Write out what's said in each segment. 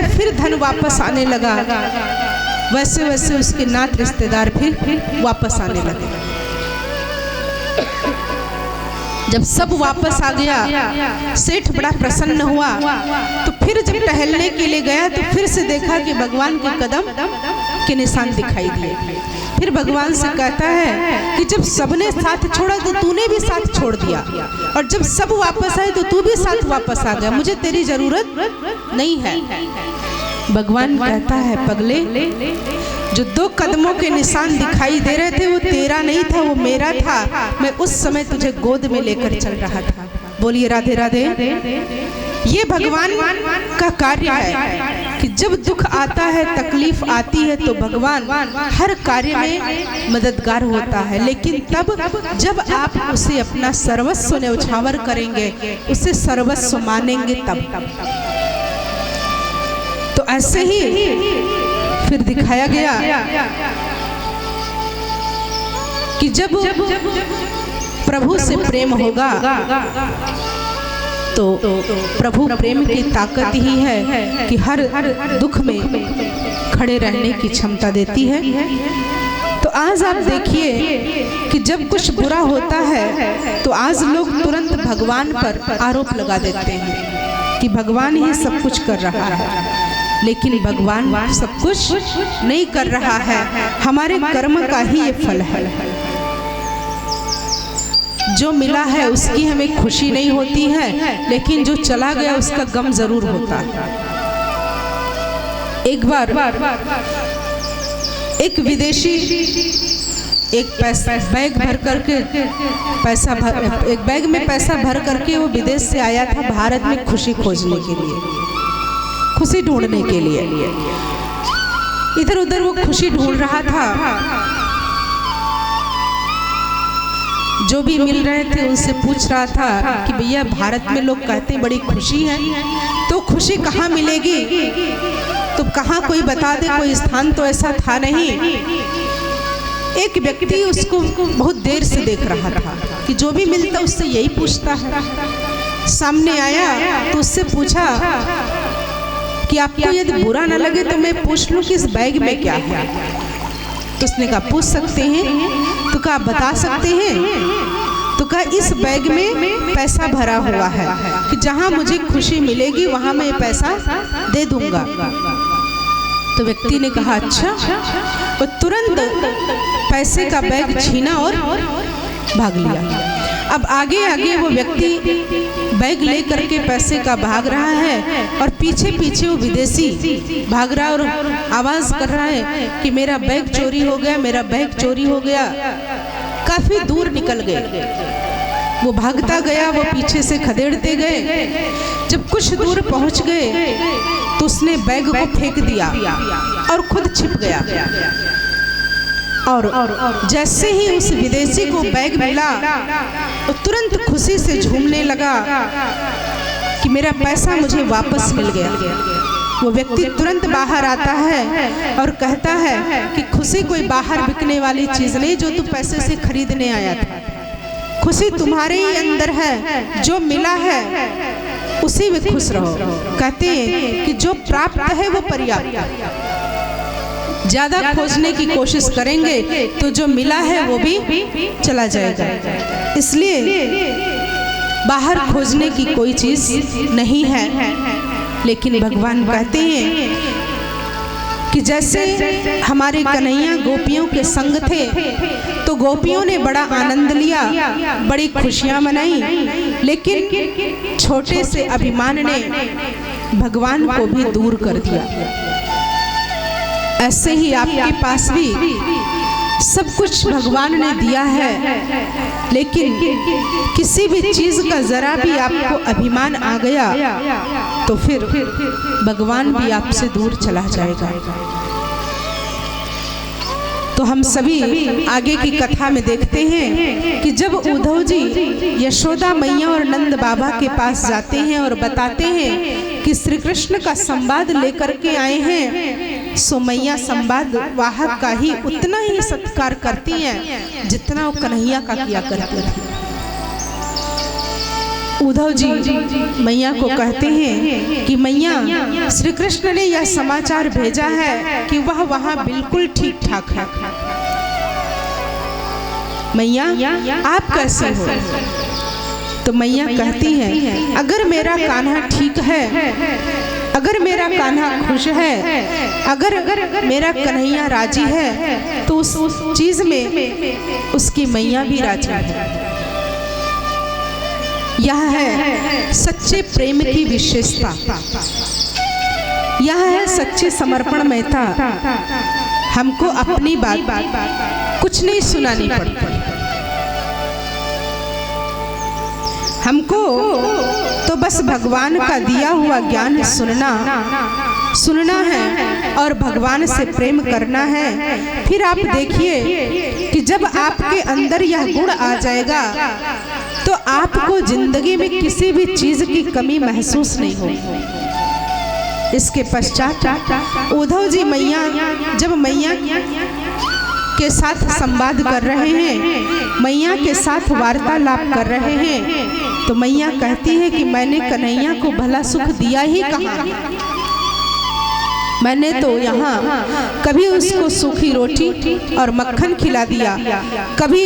फिर धन वापस आने लगा, वैसे वैसे उसके नात रिश्तेदार फिर वापस आने लगे। जब सब वापस आ गया, सेठ बड़ा प्रसन्न हुआ। तो फिर जब टहलने के लिए गया तो फिर से देखा कि भगवान के कदम के निशान दिखाई दिए। फिर भगवान से कहता है कि जब सबने साथ छोड़ा तो तूने भी साथ छोड़ दिया, और जब सब वापस आए तो तू भी साथ वापस आ गया, मुझे तेरी जरूरत नहीं है। भगवान कहता है, पगले, जो 2 कदमों के निशान दिखाई दे रहे थे वो तेरा नहीं था, वो मेरा था। मैं उस समय तुझे गोद में लेकर चल रहा था। बोलिए राधे राधे। ये भगवान का कार्य है कि जब दुख आता है, तकलीफ आती है, तो भगवान हर कार्य में मददगार होता है। लेकिन तब जब आप उसे अपना सर्वस्व न्यौछावर करेंगे, उसे सर्वस्व मानेंगे, तब। तो ऐसे ही फिर दिखाया गया कि जब प्रभु से प्रेम होगा तो प्रभु प्रेम की ताकत ही है कि हर दुख में खड़े रहने की क्षमता देती है। तो आज आप देखिए कि जब कुछ बुरा होता है तो आज लोग तुरंत भगवान पर आरोप लगा देते हैं कि भगवान ही सब कुछ कर रहा है। लेकिन भगवान सब कुछ नहीं कर रहा है, हमारे कर्म का ही ये फल है। जो मिला है उसकी हमें खुशी नहीं होती है, लेकिन जो चला गया उसका गम जरूर होता है। एक बार एक विदेशी एक बैग भर करके एक बैग में पैसा भर करके वो विदेश से आया था भारत में खुशी खोजने के लिए, खुशी ढूंढने के लिए। इधर उधर वो खुशी ढूंढ रहा था। जो भी मिल रहे थे उनसे पूछ रहा था कि भैया भारत में लोग कहते बड़ी खुशी है, तो खुशी कहाँ मिलेगी, तो कहाँ कोई बता दे, कोई स्थान तो ऐसा था नहीं। एक व्यक्ति उसको बहुत देर से देख रहा था कि जो भी मिलता उससे यही पूछता है। सामने आया तो उससे पूछा कि आपको यदि बुरा ना लगे तो मैं पूछ लूं कि इस बैग में क्या है। तो उसने कहा पूछ सकते हैं। तो कहा बता सकते हैं। तो कहा इस बैग में पैसा भरा हुआ है कि जहां मुझे खुशी मिलेगी वहां मैं पैसा दे दूंगा। तो व्यक्ति ने कहा अच्छा। और तुरंत पैसे का बैग छीना और भाग लिया। अब आगे आगे वो व्यक्ति बैग लेकर के पैसे का भाग रहा है और पीछे पीछे वो विदेशी भाग रहा है और आवाज कर रहा है कि मेरा बैग चोरी हो गया, मेरा बैग चोरी हो गया। काफी दूर निकल गए, वो भागता गया, वो पीछे से खदेड़ते गए। जब कुछ दूर पहुंच गए तो उसने बैग को फेंक दिया और खुद छिप गया। और जैसे ही उस विदेशी को बैग मिला तो तुरंत खुशी से झूमने लगा कि मेरा पैसा मुझे वापस मिल गया। वो व्यक्ति तुरंत बाहर आता है और कहता है कि खुशी कोई बाहर बिकने वाली चीज नहीं जो तू पैसे से खरीदने आया था। खुशी तुम्हारे ही अंदर है, जो मिला है उसी में खुश रहो। कहते हैं कि जो प्राप्त है वो पर्याप्त है। ज्यादा खोजने की कोशिश करेंगे तो जो मिला है वो भी चला जाएगा। इसलिए बाहर खोजने की कोई चीज नहीं है। लेकिन भगवान कहते हैं कि जैसे हमारे कन्हैया गोपियों के संग थे तो गोपियों ने बड़ा आनंद लिया, बड़ी खुशियां मनाई, लेकिन छोटे से अभिमान ने भगवान को भी दूर कर दिया। ऐसे ही आपके पास भी सब कुछ भगवान ने दिया है, लेकिन किसी भी चीज का जरा भी आपको अभिमान आ गया तो फिर भगवान भी आपसे दूर चला जाएगा। तो हम सभी आगे की कथा में देखते हैं कि जब उद्धव जी यशोदा मैया और नंद बाबा के पास जाते हैं और बताते हैं कि श्री कृष्ण का संवाद लेकर के आए हैं, सो मैया संवाद वाहक का ही उतना ही सत्कार करती हैं जितना वो कन्हैया का किया करती थी। उद्धव जी मैया को कहते हैं कि मैया श्री कृष्ण ने यह समाचार भेजा है कि वह वहाँ बिल्कुल ठीक ठाक है। मैया आप कैसे हो? तो मैया कहती हैं अगर मेरा कान्हा ठीक है, अगर मेरा कान्हा खुश है, अगर मेरा कन्हैया राजी है तो उस चीज में उसकी मैया भी राजी है। यह है सच्चे प्रेम की विशेषता, यह है सच्चे समर्पण महता। हमको अपनी बात कुछ नहीं सुनानी पड़ती, हमको तो बस भगवान का दिया हुआ ज्ञान सुनना है और भगवान से प्रेम करना है। फिर आप देखिए कि जब आपके अंदर यह गुण आ जाएगा तो आपको जिंदगी में किसी भी चीज की कमी महसूस नहीं होगी। इसके पश्चात उद्धव जी मैया जब मैया के साथ संवाद कर रहे हैं, मैया के साथ वार्तालाप कर रहे हैं, तो मैया कहती है कि मैंने कन्हैया को भला सुख दिया ही कहाँ? मैंने तो यहाँ कभी उसको सूखी रोटी और मक्खन खिला दिया, कभी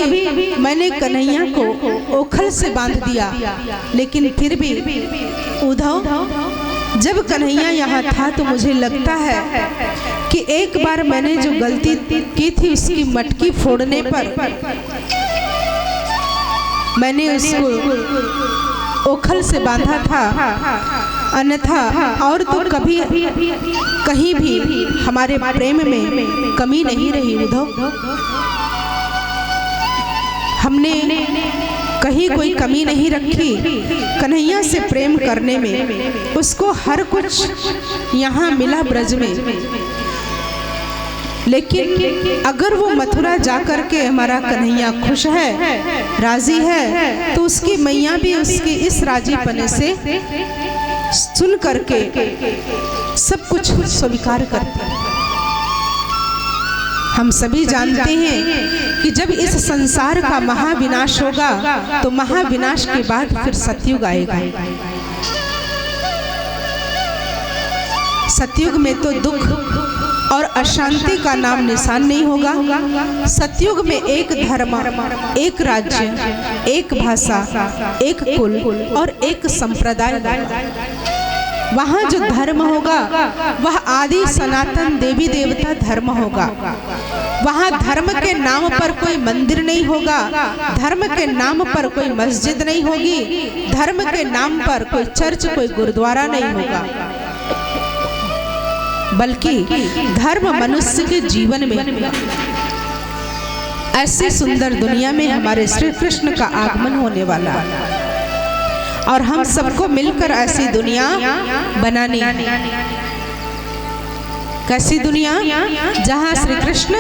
मैंने कन्हैया को ओखल से बांध दिया, लेकिन फिर भी उद्धव जब कन्हैया यहाँ था तो मुझे लगता है कि एक बार मैंने जो गलती की थी उसकी मटकी फोड़ने पर मैंने उसको ओखल से बांधा था, अन्यथा और तो कभी कहीं भी हमारे प्रेम में कमी नहीं रही। उद्धव हमने कहीं कोई कमी नहीं रखी कन्हैया से प्रेम करने में। उसको हर कुछ यहाँ मिला ब्रज में, लेकिन अगर वो मथुरा जाकर के हमारा कन्हैया खुश है, राजी है, तो उसकी मैया भी उसके इस राजीपने से सुन करके सब कुछ स्वीकार करती है। हम सभी जानते हैं कि जब इस संसार का महाविनाश होगा तो महाविनाश के बाद फिर सतयुग आएगा। सतयुग में तो दुख और अशांति का नाम निशान नहीं होगा। सतयुग में एक धर्म, एक राज्य, एक भाषा, एक कुल और एक संप्रदाय। वहाँ जो धर्म होगा वह आदि सनातन देवी देवता धर्म होगा। वहाँ धर्म के नाम पर कोई मंदिर नहीं होगा, धर्म के नाम पर कोई मस्जिद नहीं होगी, धर्म के नाम पर कोई चर्च, कोई गुरुद्वारा नहीं होगा, बल्कि धर्म मनुष्य के जीवन में। ऐसी सुंदर दुनिया में हमारे श्री कृष्ण का आगमन होने वाला है और हम सबको मिलकर ऐसी दुनिया बनानी। कैसी दुनिया? जहाँ श्री कृष्ण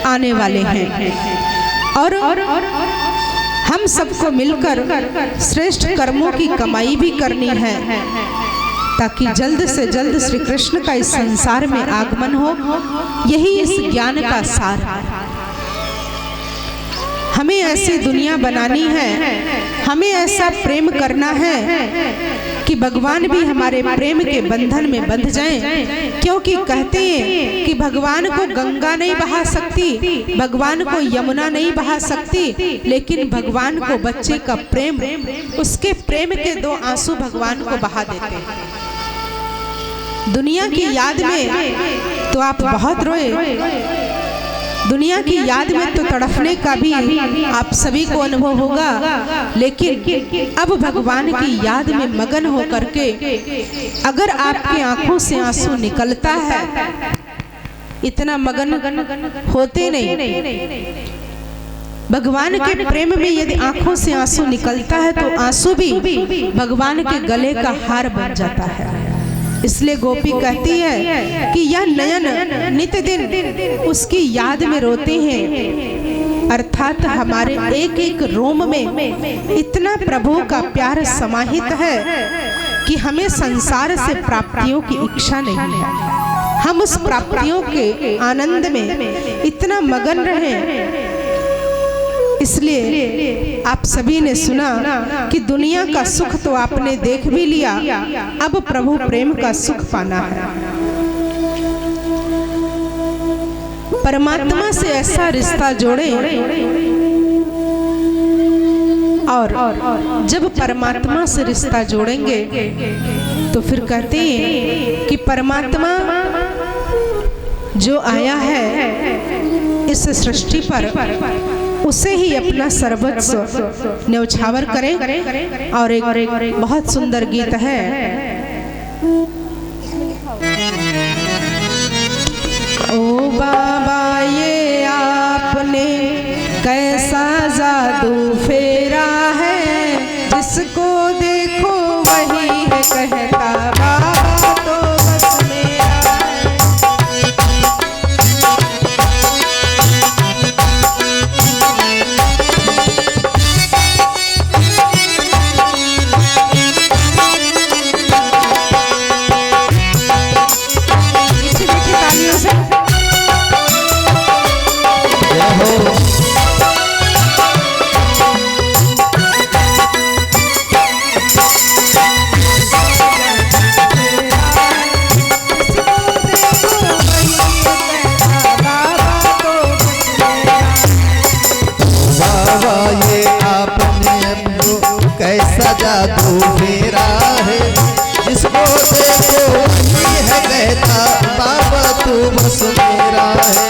आने वाले हैं और हम सबको मिलकर श्रेष्ठ कर्मों की कमाई भी करनी है, ताकि जल्द से जल्द श्री कृष्ण का इस संसार में आगमन हो। यही इस ज्ञान का सार है। हमें ऐसी दुनिया बनानी है, हमें ऐसा प्रेम करना है कि भगवान भी हमारे प्रेम के बंधन में बंध जाएं। क्योंकि कहते हैं कि भगवान को गंगा नहीं बहा सकती, भगवान को यमुना नहीं बहा सकती, लेकिन भगवान को बच्चे का प्रेम, उसके प्रेम के दो आंसू भगवान को बहा देते हैं। दुनिया की याद में तो आप बहुत रोए, दुनिया की याद में तो तड़फने का भी आप सभी को अनुभव होगा, लेकिन अब भगवान की याद में मगन होकर के अगर आपकी आंखों से आंसू निकलता है, इतना मगन होते नहीं। भगवान के प्रेम में यदि आंखों से आंसू निकलता है तो आंसू भी भगवान के गले का हार बन जाता है। इसलिए गोपी कहती है कि यह नयन नित दिन उसकी याद में रोते हैं, अर्थात हमारे एक एक रोम में इतना प्रभु का प्यार समाहित है कि हमें संसार से प्राप्तियों की इच्छा नहीं है। हम उस प्राप्तियों के आनंद में इतना मगन रहे इसलिए आप सभी ने सुना कि दुनिया का सुख तो आपने देख भी लिया, अब प्रभु प्रेम का सुख पाना है। परमात्मा से ऐसा रिश्ता जोड़े, और जब परमात्मा से रिश्ता जोड़ेंगे तो फिर कहते हैं कि परमात्मा जो आया है इस सृष्टि पर उसे ही अपना सर्वस्व न्यौछावर करें। और एक बहुत सुंदर गीत है, ओ बाबा ये आपने कैसा जादू फेरा है, जिसको देखो वही है कहता बाबा तो बस मेरा है। मीठी मीठी तालियों से कैसा जादू फेरा है, जिसको देखो वही है कहता बाबा तू बस मेरा है।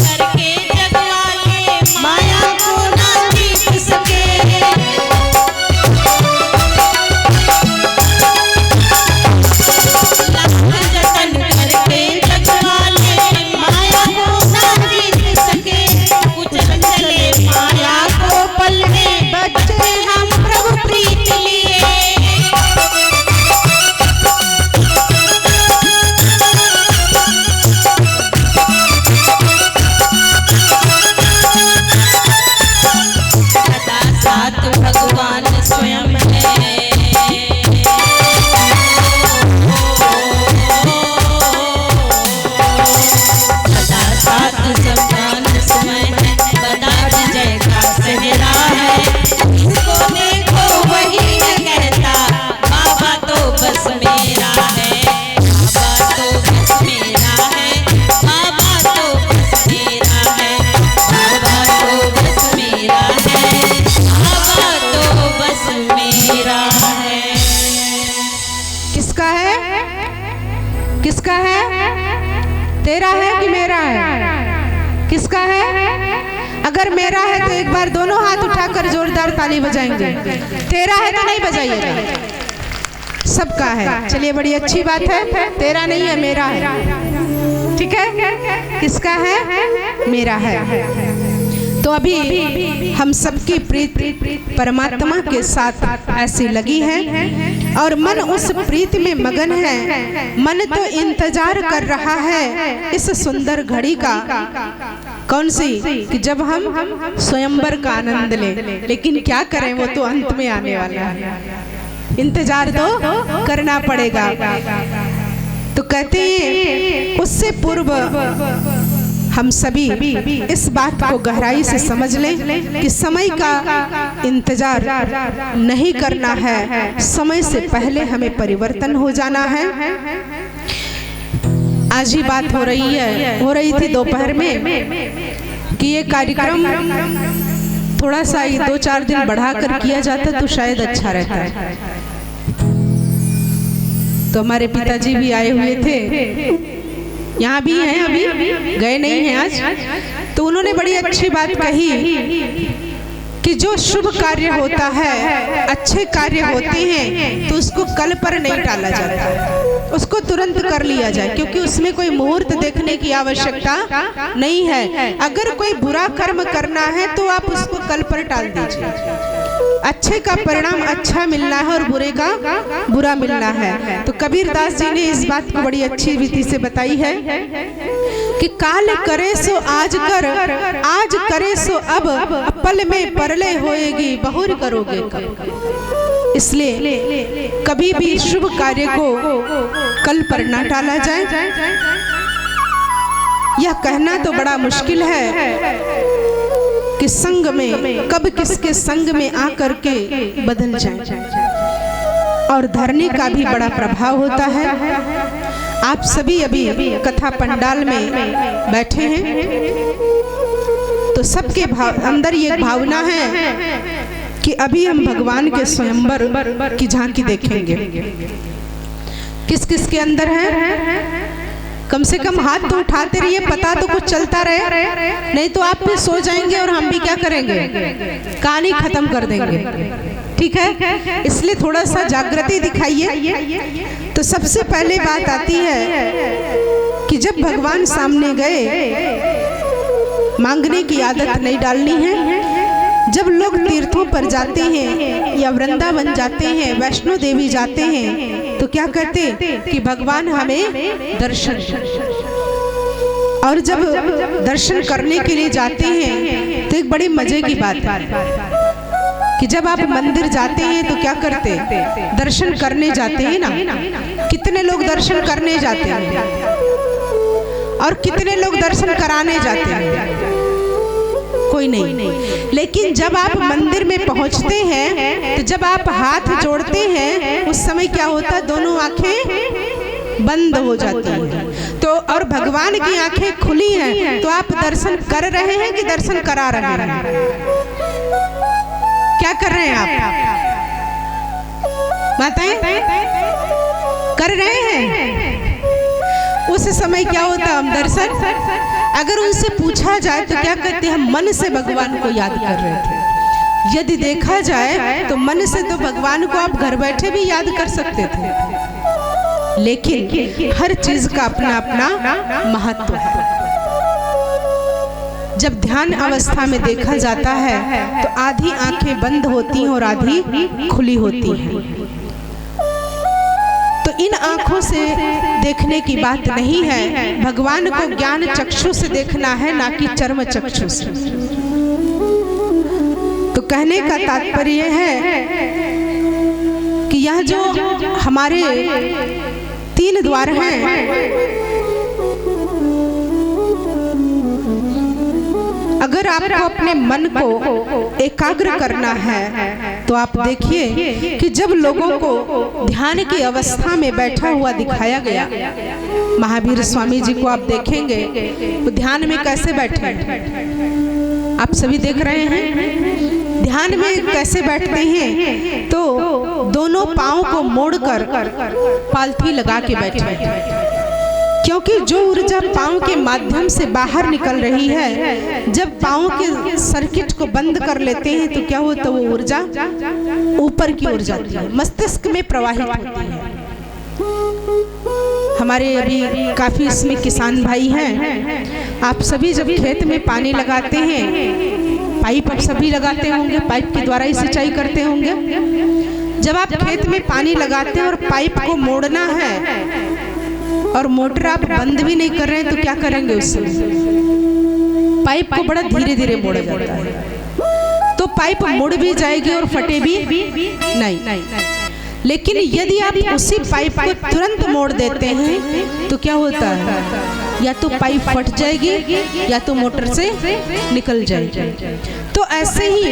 करके किसका है? अगर मेरा है तो एक बार दोनों हाथ उठाकर जोरदार ताली बजाएंगे। तेरा है तो नहीं बजाइएगा। सबका है। चलिए बड़ी अच्छी बात है। तेरा नहीं है, मेरा है। ठीक है, किसका है? मेरा है। तो अभी हम सबकी प्रीति परमात्मा के साथ ऐसी लगी है और मन उस प्रीति में मगन है। मन तो इंतजार कर रहा है इस सुंदर घड़ी का। कौन सी? कि जब हम स्वयंवर का आनंद लें। लेकिन क्या करें, वो तो अंत में आने वाला है। इंतजार तो करना पड़ेगा। तो कहते हैं उससे पूर्व हम सभी इस बात को गहराई से समझ लें कि समय का इंतजार नहीं करना है, समय से पहले हमें परिवर्तन हो जाना है। आज ही बात हो रही थी दोपहर में कि ये कार्यक्रम थोड़ा सा 2-4 दिन बढ़ाकर किया जाता तो शायद अच्छा रहता है। तो हमारे पिताजी भी आए हुए थे, यहाँ भी हैं, अभी गए नहीं हैं आज। तो उन्होंने बड़ी अच्छी बात कही कि जो शुभ कार्य होता है, अच्छे कार्य होते हैं, तो उसको कल पर नहीं टाला जाता, उसको तुरंत कर लिया जाए, क्योंकि उसमें कोई मुहूर्त देखने की आवश्यकता नहीं है। अगर कोई बुरा कर्म करना है तो आप उसको कल पर टाल दीजिए। अच्छे का परिणाम अच्छा मिलना है और बुरे का बुरा मिलना है। तो कबीरदास जी ने इस बात को बड़ी अच्छी रीति से बताई है कि काल करे सो आज कर, आज करे सो अब, पल में परले होएगी, बहुर करोगे कब। इसलिए कभी भी शुभ कार्य को कल पर ना टाला जाए। यह कहना तो बड़ा मुश्किल है कि संग में कब किसके संग में आकर के बदल जाए, और धरने का भी बड़ा प्रभाव होता है। आप सभी अभी कथा पंडाल में बैठे हैं तो सबके अंदर ये भावना है कि अभी हम भगवान के स्वयंवर की झांकी देखेंगे। किस किस के अंदर है? कम से कम हाथ तो उठाते रहिए, पता तो कुछ चलता रहे, नहीं तो आप भी सो जाएंगे और हम भी क्या करेंगे, कहानी खत्म कर देंगे। ठीक है, इसलिए थोड़ा सा जागृति दिखाइए। तो सबसे पहले बात आती है कि जब भगवान सामने गए, मांगने की आदत नहीं डालनी है। जब लोग तीर्थों पर जाते हैं या वृंदावन जाते हैं, वैष्णो देवी जाते हैं, तो क्या कहते कि भगवान हमें दर्शन। और जब दर्शन करने के लिए जाते हैं तो एक बड़ी मजे की बात है कि जब आप मंदिर जाते हैं तो क्या करते, दर्शन करने जाते हैं ना। कितने लोग दर्शन करने जाते हैं और कितने लोग दर्शन कराने जाते हैं? कोई नहीं। लेकिन जब आप मंदिर में पहुंचते हैं तो जब आप हाथ जोड़ते हैं उस समय क्या होता है, दोनों आंखें बंद हो जाती हैं। तो और भगवान की आंखें खुली हैं, तो आप दर्शन कर रहे हैं कि दर्शन करा रहे हैं? क्या कर रहे हैं आप माताएं? कर रहे हैं। उस समय क्या होता, हम दर्शन, अगर उनसे पूछा जाए तो क्या कहते हैं, हम मन से भगवान को याद कर रहे थे। यदि देखा जाए तो मन से तो भगवान को आप घर बैठे भी याद कर सकते थे, लेकिन हर चीज का अपना अपना महत्व है। जब ध्यान अवस्था में देखा जाता है तो आधी आंखें बंद होती हैं और आधी खुली होती हैं। तो इन आंखों से देखने की बात नहीं है, भगवान को ज्ञान चक्षु से देखना है, ना कि चर्म चक्षु से। तो कहने का तात्पर्य है कि यह जो हमारे 3 द्वार हैं, अगर आपको अपने मन को एकाग्र करना है तो आप देखिए कि जब लोगों को ध्यान की अवस्था में बैठा हुआ दिखाया गया, महावीर स्वामी जी को आप देखेंगे तो ध्यान में कैसे बैठे, आप सभी देख रहे हैं ध्यान में कैसे बैठते हैं, तो दोनों पांव को मोड़कर पालथी लगा के बैठे। क्योंकि जो ऊर्जा पाँव के माध्यम से बाहर निकल रही है, जब पाँव के सर्किट को बंद कर लेते हैं तो क्या होता है, वो ऊर्जा ऊपर की ओर जाती है, मस्तिष्क में प्रवाहित होती है। हमारे अभी काफी इसमें किसान भाई हैं, आप सभी जब खेत में पानी लगाते हैं, पाइप आप सभी लगाते होंगे, पाइप के द्वारा ही सिंचाई करते होंगे। जब आप खेत में पानी लगाते हैं और पाइप को मोड़ना है और मोटर आप बंद भी नहीं कर रहे हैं तो क्या करेंगे, उस समय पाइप को बड़ा धीरे धीरे मोड़ा जाता है, तो पाइप मुड़ भी जाएगी और फटे भी नहीं। लेकिन यदि आप उसी पाइप को तुरंत मोड़ देते हैं तो क्या होता है, या तो पाइप फट जाएगी या तो मोटर से निकल जाएगी। तो ऐसे ही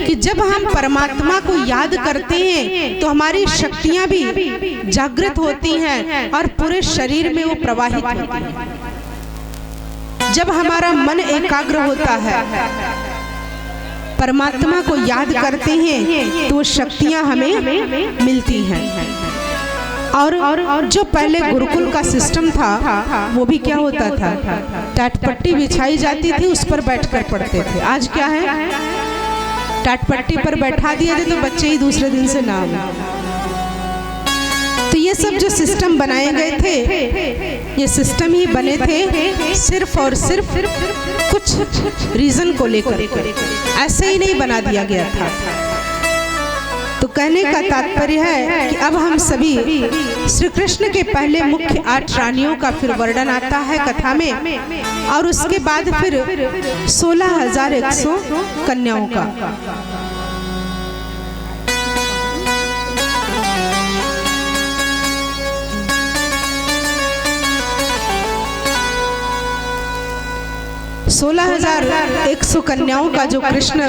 कि जब हम परमात्मा को याद करते हैं तो हमारी शक्तियां भी जागृत होती हैं और पूरे शरीर में वो प्रवाहित होती हैं। जब हमारा मन एकाग्र होता है, परमात्मा को याद करते हैं तो वो शक्तियां हमें मिलती हैं। और जो पहले गुरुकुल का सिस्टम था वो भी क्या होता था, टाटपट्टी बिछाई जाती थी, उस पर बैठकर पढ़ते थे। आज क्या है, टाटपट्टी पर बैठा दिया जाए तो बच्चे ही दूसरे दिन से ना आए। तो ये सब जो सिस्टम बनाए गए थे, ये सिस्टम ही बने थे सिर्फ और सिर्फ कुछ रीजन को लेकर, ऐसे ही नहीं बना दिया गया था। तो कहने का तात्पर्य है कि अब हम सभी श्री कृष्ण के पहले मुख्य 8 रानियों का फिर वर्णन आता है कथा में, और उसके बाद फिर 16,100 कन्याओं का। सोलह 16,100 कन्याओं का जो कृष्ण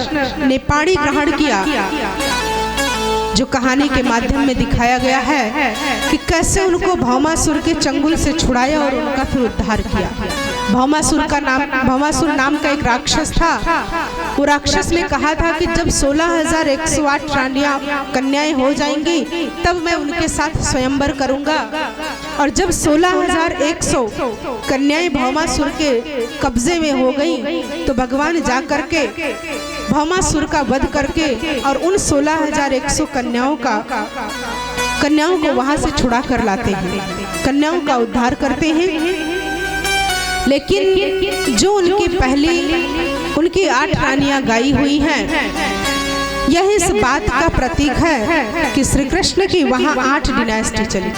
ने पाणी ग्रहण किया, जो कहानी के माध्यम में दिखाया गया है कि कैसे उनको भौमासुर के चंगुल से छुड़ाया और उनका फिर उद्धार किया। भौमासुर नाम का एक राक्षस था। वो राक्षस ने कहा था कि जब 16,108 रानियां कन्याएं हो जाएंगी तब मैं उनके साथ स्वयंवर करूंगा। और जब 16,100 कन्याएं भौमासुर के कब्जे में हो गई तो भगवान जा करके भौमासुर का वध करके और उन 16,100 कन्याओं को वहां से छुड़ा कर लाते हैं, कन्याओं का उद्धार करते हैं। लेकिन जो उनकी पहली उनकी 8 रानियां गाई हुई हैं, यह इस बात का प्रतीक है कि श्री कृष्ण की वहां 8 डिनास्टी चली।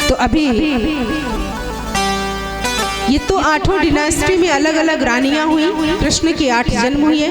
तो अभी ये तो 8 डिनास्टी में अलग अलग रानियां हुई, कृष्ण की 8 जन्म हुए।